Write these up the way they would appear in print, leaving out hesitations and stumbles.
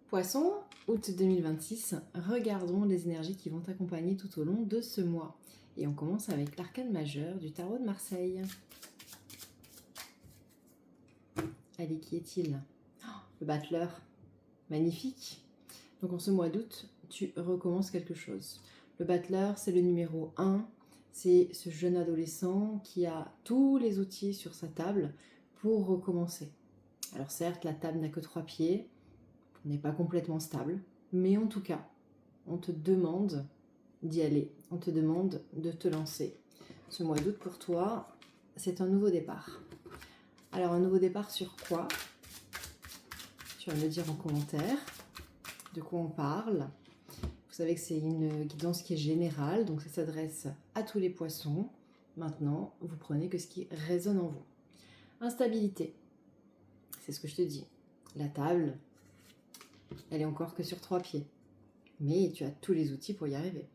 Poisson, août 2026, regardons les énergies qui vont t'accompagner tout au long de ce mois. Et on commence avec l'arcane majeur du tarot de Marseille. Allez, qui est-il? Le battleur. Magnifique. Donc en ce mois d'août, tu recommences quelque chose. Le battleur, c'est le numéro 1. C'est ce jeune adolescent qui a tous les outils sur sa table pour recommencer. Alors certes, la table n'a que 3 pieds, n'est pas complètement stable, mais en tout cas, on te demande d'y aller, on te demande de te lancer. Ce mois d'août pour toi, c'est un nouveau départ. Alors un nouveau départ sur quoi? Tu vas me le dire en commentaire, de quoi on parle. Vous savez que c'est une guidance qui est générale, donc ça s'adresse à tous les poissons. Maintenant, vous prenez que ce qui résonne en vous. Instabilité, c'est ce que je te dis. La table, elle est encore que sur 3 pieds. Mais tu as tous les outils pour y arriver.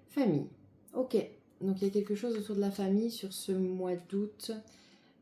Famille. Ok, donc il y a quelque chose autour de la famille sur ce mois d'août.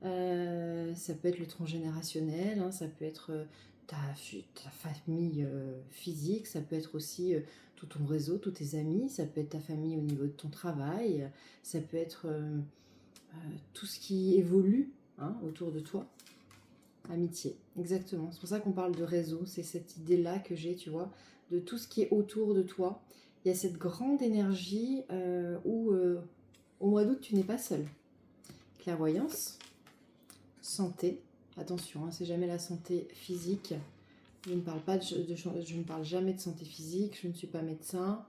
Ça peut être le transgénérationnel, hein, ça peut être ta famille physique, ça peut être aussi tout ton réseau, tous tes amis, ça peut être ta famille au niveau de ton travail, ça peut être tout ce qui évolue autour de toi. Amitié, exactement. C'est pour ça qu'on parle de réseau. C'est cette idée-là que j'ai, tu vois, de tout ce qui est autour de toi. Il y a cette grande énergie où, au mois d'août, tu n'es pas seul. Clairvoyance, santé. Attention, c'est jamais la santé physique. Je ne parle pas je ne parle jamais de santé physique. Je ne suis pas médecin.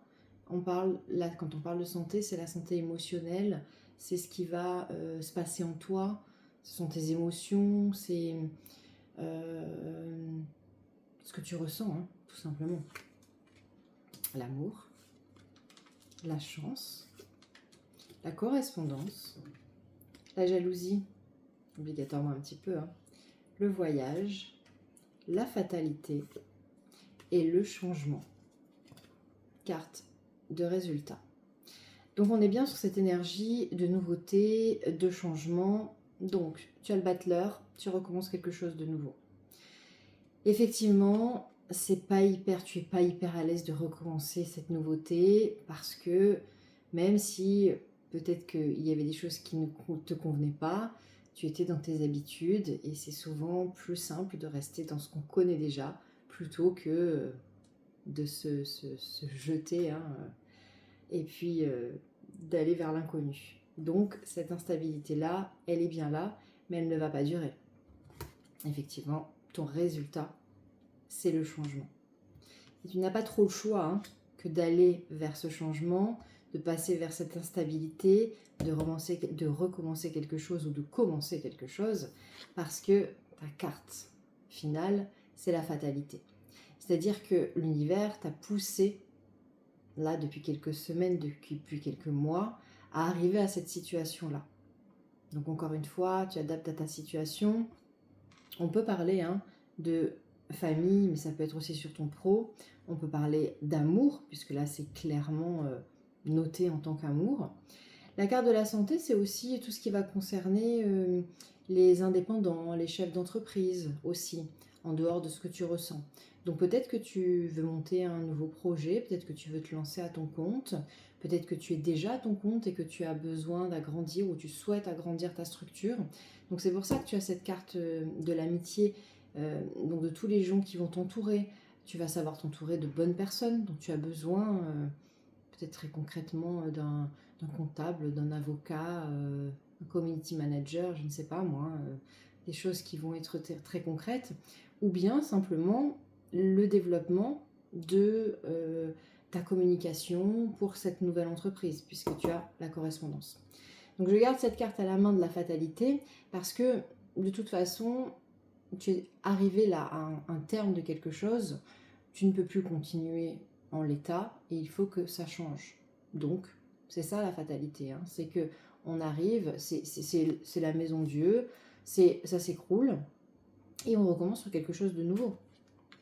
On parle là, quand on parle de santé, c'est la santé émotionnelle. C'est ce qui va se passer en toi. Ce sont tes émotions, c'est ce que tu ressens, tout simplement. L'amour, la chance, la correspondance, la jalousie, obligatoirement un petit peu, le voyage, la fatalité et le changement. Carte de résultat. Donc on est bien sur cette énergie de nouveauté, de changement. Donc tu as le battleur, tu recommences quelque chose de nouveau. Effectivement, tu es pas hyper à l'aise de recommencer cette nouveauté parce que même si peut-être qu'il y avait des choses qui ne te convenaient pas, tu étais dans tes habitudes et c'est souvent plus simple de rester dans ce qu'on connaît déjà plutôt que de se jeter et puis d'aller vers l'inconnu. Donc cette instabilité-là, elle est bien là, mais elle ne va pas durer. Effectivement, ton résultat, c'est le changement. Et tu n'as pas trop le choix que d'aller vers ce changement, de passer vers cette instabilité, de recommencer quelque chose ou de commencer quelque chose, parce que ta carte finale, c'est la fatalité. C'est-à-dire que l'univers t'a poussé, là, depuis quelques semaines, depuis quelques mois, à arriver à cette situation-là. Donc encore une fois, tu adaptes à ta situation. On peut parler de famille, mais ça peut être aussi sur ton pro. On peut parler d'amour, puisque là c'est clairement noté en tant qu'amour. La carte de la santé, c'est aussi tout ce qui va concerner les indépendants, les chefs d'entreprise aussi, en dehors de ce que tu ressens. Donc peut-être que tu veux monter un nouveau projet, peut-être que tu veux te lancer à ton compte, peut-être que tu es déjà à ton compte et que tu as besoin d'agrandir ou tu souhaites agrandir ta structure. Donc c'est pour ça que tu as cette carte de l'amitié, donc de tous les gens qui vont t'entourer. Tu vas savoir t'entourer de bonnes personnes dont tu as besoin, peut-être très concrètement d'un comptable, d'un avocat, un community manager, je ne sais pas moi, des choses qui vont être très concrètes, ou bien simplement le développement de ta communication pour cette nouvelle entreprise, puisque tu as la correspondance. Donc je garde cette carte à la main de la fatalité, parce que de toute façon, tu es arrivé là à un terme de quelque chose, tu ne peux plus continuer en l'état et il faut que ça change. Donc, c'est ça la fatalité, c'est que on arrive, c'est la maison Dieu, ça s'écroule et on recommence sur quelque chose de nouveau.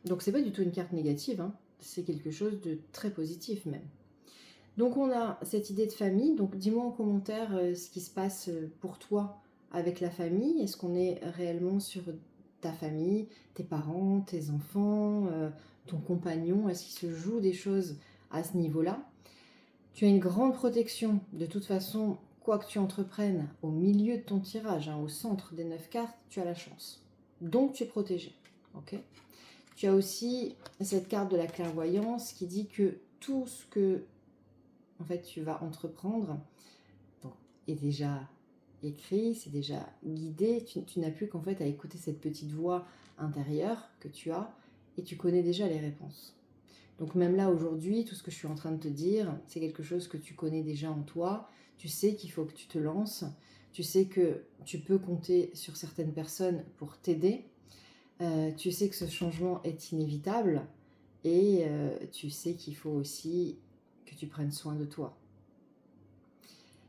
Donc c'est pas du tout une carte négative, c'est quelque chose de très positif même. Donc on a cette idée de famille, donc dis-moi en commentaire ce qui se passe pour toi avec la famille. Est-ce qu'on est réellement sur ta famille, tes parents, tes enfants, ton compagnon, est-ce qu'il se joue des choses à ce niveau-là? Tu as une grande protection. De toute façon, quoi que tu entreprennes, au milieu de ton tirage, au centre des 9 cartes, tu as la chance. Donc tu es protégé. Ok. Tu as aussi cette carte de la clairvoyance qui dit que tout ce que en fait, tu vas entreprendre est déjà écrit, c'est déjà guidé. Tu n'as plus qu'en fait à écouter cette petite voix intérieure que tu as et tu connais déjà les réponses. Donc même là aujourd'hui, tout ce que je suis en train de te dire, c'est quelque chose que tu connais déjà en toi. Tu sais qu'il faut que tu te lances. Tu sais que tu peux compter sur certaines personnes pour t'aider. Tu sais que ce changement est inévitable. Et tu sais qu'il faut aussi que tu prennes soin de toi.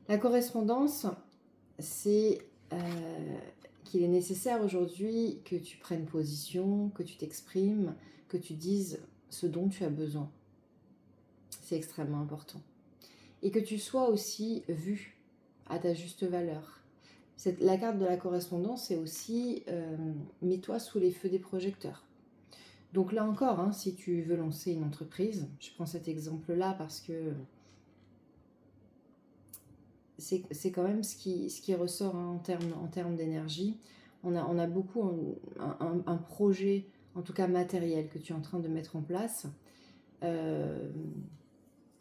La correspondance, c'est qu'il est nécessaire aujourd'hui que tu prennes position, que tu t'exprimes, que tu dises ce dont tu as besoin. C'est extrêmement important. Et que tu sois aussi vu à ta juste valeur. La carte de la correspondance, c'est aussi mets-toi sous les feux des projecteurs. Donc là encore, si tu veux lancer une entreprise, je prends cet exemple-là parce que c'est quand même ce qui ressort en termes d'énergie. On a beaucoup un projet, en tout cas matériel, que tu es en train de mettre en place.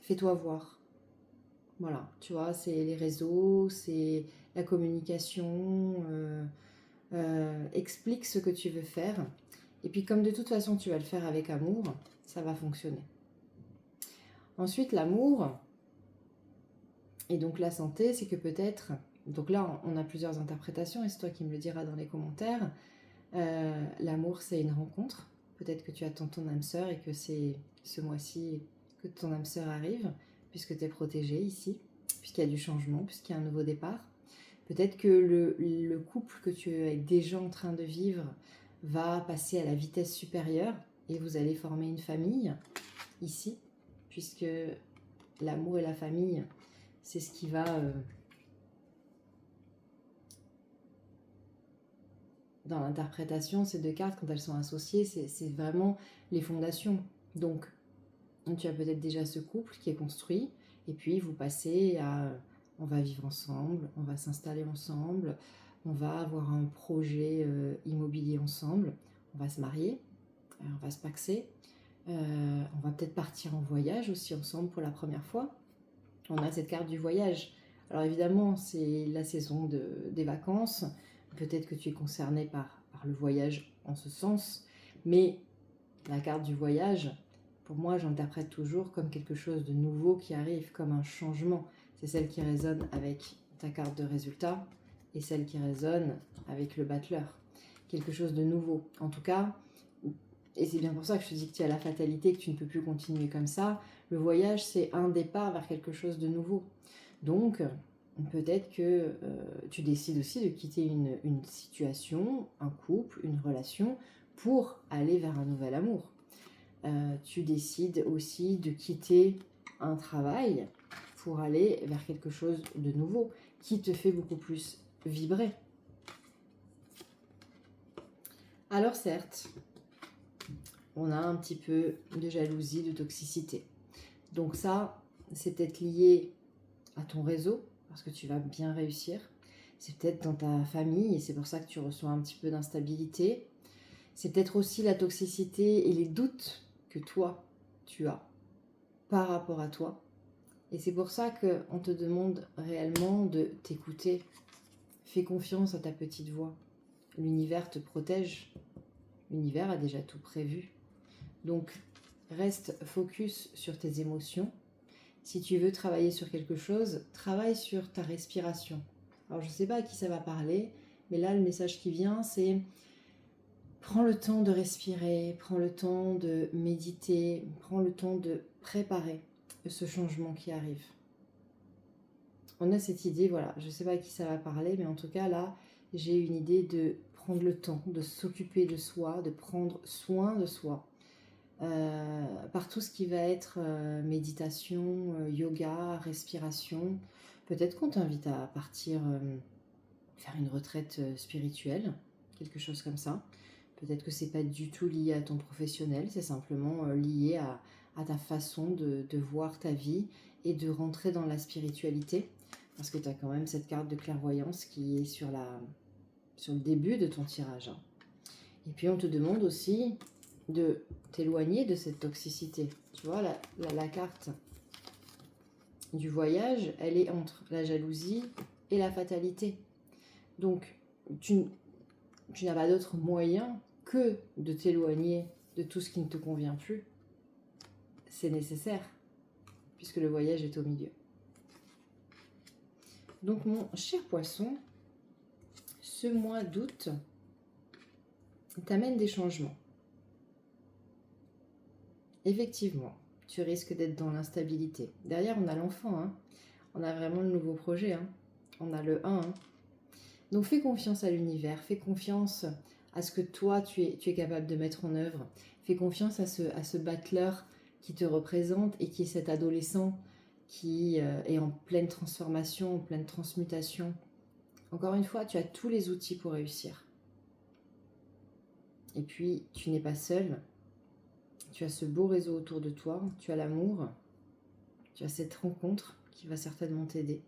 Fais-toi voir. Voilà, tu vois, c'est les réseaux, c'est la communication. Explique ce que tu veux faire. Et puis comme de toute façon tu vas le faire avec amour, ça va fonctionner. Ensuite, l'amour, et donc la santé, c'est que peut-être... Donc là, on a plusieurs interprétations, et c'est toi qui me le diras dans les commentaires. L'amour, c'est une rencontre. Peut-être que tu attends ton âme sœur et que c'est ce mois-ci que ton âme sœur arrive, puisque tu es protégé ici, puisqu'il y a du changement, puisqu'il y a un nouveau départ. Peut-être que le couple que tu es déjà en train de vivre va passer à la vitesse supérieure et vous allez former une famille ici, puisque l'amour et la famille, c'est ce qui va... dans l'interprétation, ces deux cartes, quand elles sont associées, c'est vraiment les fondations. Donc, tu as peut-être déjà ce couple qui est construit, et puis vous passez à... on va vivre ensemble, on va s'installer ensemble, on va avoir un projet immobilier ensemble, on va se marier, on va se paxer, on va peut-être partir en voyage aussi ensemble pour la première fois. On a cette carte du voyage. Alors évidemment, c'est la saison des vacances, peut-être que tu es concerné par le voyage en ce sens, mais la carte du voyage, pour moi, j'interprète toujours comme quelque chose de nouveau qui arrive, comme un changement. C'est celle qui résonne avec ta carte de résultat et celle qui résonne avec le battleur. Quelque chose de nouveau. En tout cas, et c'est bien pour ça que je te dis que tu as la fatalité, que tu ne peux plus continuer comme ça. Le voyage, c'est un départ vers quelque chose de nouveau. Donc, peut-être que tu décides aussi de quitter une situation, un couple, une relation, pour aller vers un nouvel amour. Tu décides aussi de quitter un travail pour aller vers quelque chose de nouveau qui te fait beaucoup plus vibrer. Alors certes, on a un petit peu de jalousie, de toxicité. Donc ça, c'est peut-être lié à ton réseau, parce que tu vas bien réussir. C'est peut-être dans ta famille, et c'est pour ça que tu reçois un petit peu d'instabilité. C'est peut-être aussi la toxicité et les doutes que toi, tu as par rapport à toi. Et c'est pour ça qu'on te demande réellement de t'écouter. Fais confiance à ta petite voix. L'univers te protège. L'univers a déjà tout prévu. Donc, reste focus sur tes émotions. Si tu veux travailler sur quelque chose, travaille sur ta respiration. Alors, je ne sais pas à qui ça va parler, mais là, le message qui vient, c'est prends le temps de respirer, prends le temps de méditer, prends le temps de préparer ce changement qui arrive. On a cette idée, voilà, je ne sais pas à qui ça va parler, mais en tout cas, là, j'ai une idée de prendre le temps, de s'occuper de soi, de prendre soin de soi. Par tout ce qui va être méditation, yoga, respiration. Peut-être qu'on t'invite à partir faire une retraite spirituelle, quelque chose comme ça. Peut-être que c'est pas du tout lié à ton professionnel, c'est simplement lié à ta façon de voir ta vie et de rentrer dans la spiritualité. Parce que tu as quand même cette carte de clairvoyance qui est sur le début de ton tirage, hein. Et puis on te demande aussi de t'éloigner de cette toxicité. Tu vois, la carte du voyage, elle est entre la jalousie et la fatalité. Donc, tu n'as pas d'autre moyen que de t'éloigner de tout ce qui ne te convient plus. C'est nécessaire, puisque le voyage est au milieu. Donc, mon cher poisson, ce mois d'août t'amène des changements. Effectivement, tu risques d'être dans l'instabilité. Derrière, on a l'enfant, hein. On a vraiment le nouveau projet, hein. On a le 1, hein. Donc fais confiance à l'univers, fais confiance à ce que toi, tu es capable de mettre en œuvre. Fais confiance à ce battleur qui te représente et qui est cet adolescent qui est en pleine transformation, en pleine transmutation. Encore une fois, tu as tous les outils pour réussir. Et puis, tu n'es pas seul. Tu as ce beau réseau autour de toi, tu as l'amour, tu as cette rencontre qui va certainement t'aider.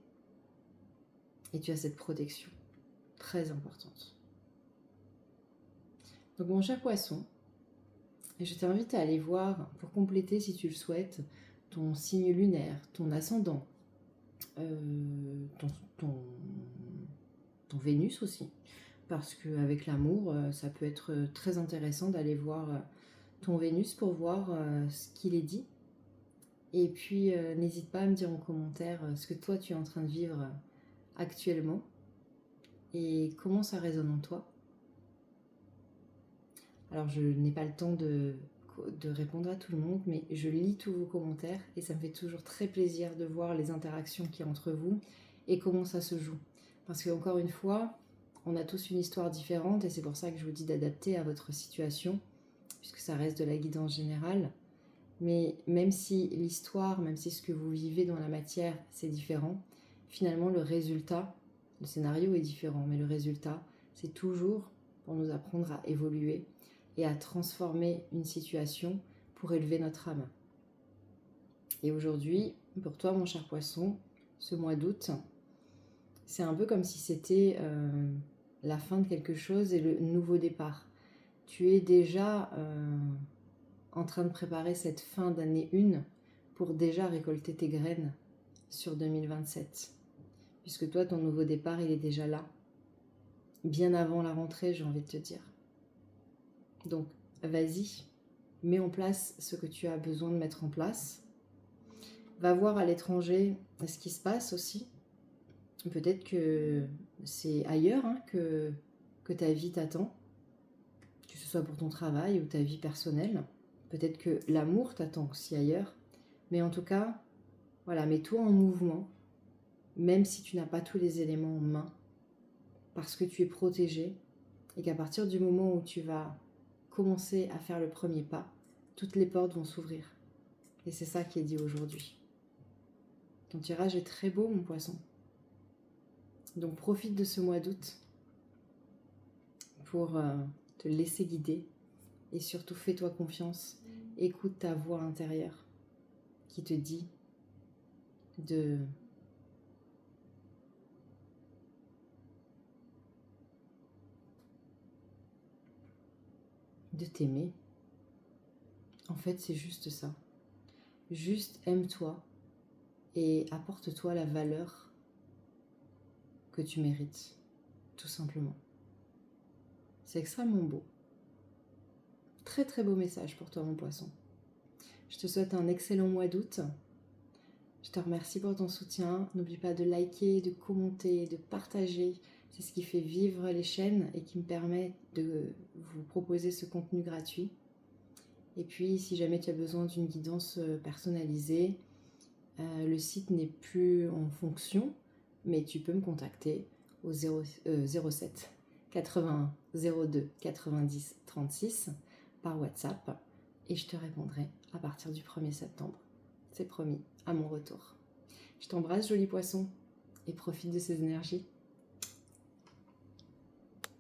Et tu as cette protection très importante. Donc mon cher poisson, je t'invite à aller voir, pour compléter si tu le souhaites, ton signe lunaire, ton ascendant, ton Vénus aussi. Parce qu'avec l'amour, ça peut être très intéressant d'aller voir ton Vénus pour voir ce qu'il est dit. Et puis n'hésite pas à me dire en commentaire ce que toi tu es en train de vivre actuellement et comment ça résonne en toi. Alors je n'ai pas le temps de répondre à tout le monde, mais je lis tous vos commentaires et ça me fait toujours très plaisir de voir les interactions qu'il y a entre vous et comment ça se joue. Parce qu'encore une fois, on a tous une histoire différente et c'est pour ça que je vous dis d'adapter à votre situation, puisque ça reste de la guidance générale. Mais même si l'histoire, même si ce que vous vivez dans la matière, c'est différent, finalement le résultat, le scénario est différent, mais le résultat, c'est toujours pour nous apprendre à évoluer et à transformer une situation pour élever notre âme. Et aujourd'hui, pour toi mon cher poisson, ce mois d'août, c'est un peu comme si c'était la fin de quelque chose et le nouveau départ. Tu es déjà en train de préparer cette fin d'année 1 pour déjà récolter tes graines sur 2027. Puisque toi, ton nouveau départ, il est déjà là. Bien avant la rentrée, j'ai envie de te dire. Donc, vas-y, mets en place ce que tu as besoin de mettre en place. Va voir à l'étranger ce qui se passe aussi. Peut-être que c'est ailleurs hein, que ta vie t'attend, que ce soit pour ton travail ou ta vie personnelle. Peut-être que l'amour t'attend aussi ailleurs. Mais en tout cas, voilà, mets-toi en mouvement, même si tu n'as pas tous les éléments en main, parce que tu es protégé et qu'à partir du moment où tu vas commencer à faire le premier pas, toutes les portes vont s'ouvrir. Et c'est ça qui est dit aujourd'hui. Ton tirage est très beau, mon poisson. Donc profite de ce mois d'août pour te laisser guider et surtout fais-toi confiance. Écoute ta voix intérieure qui te dit de t'aimer. En fait, c'est juste ça. Juste aime-toi et apporte-toi la valeur que tu mérites, tout simplement. C'est extrêmement beau. Très très beau message pour toi, mon poisson. Je te souhaite un excellent mois d'août. Je te remercie pour ton soutien. N'oublie pas de liker, de commenter, de partager. C'est ce qui fait vivre les chaînes et qui me permet de vous proposer ce contenu gratuit. Et puis, si jamais tu as besoin d'une guidance personnalisée, le site n'est plus en fonction, mais tu peux me contacter au 07 81 02 90 36 par WhatsApp et je te répondrai à partir du 1er septembre. C'est promis, à mon retour. Je t'embrasse, joli poisson, et profite de ces énergies.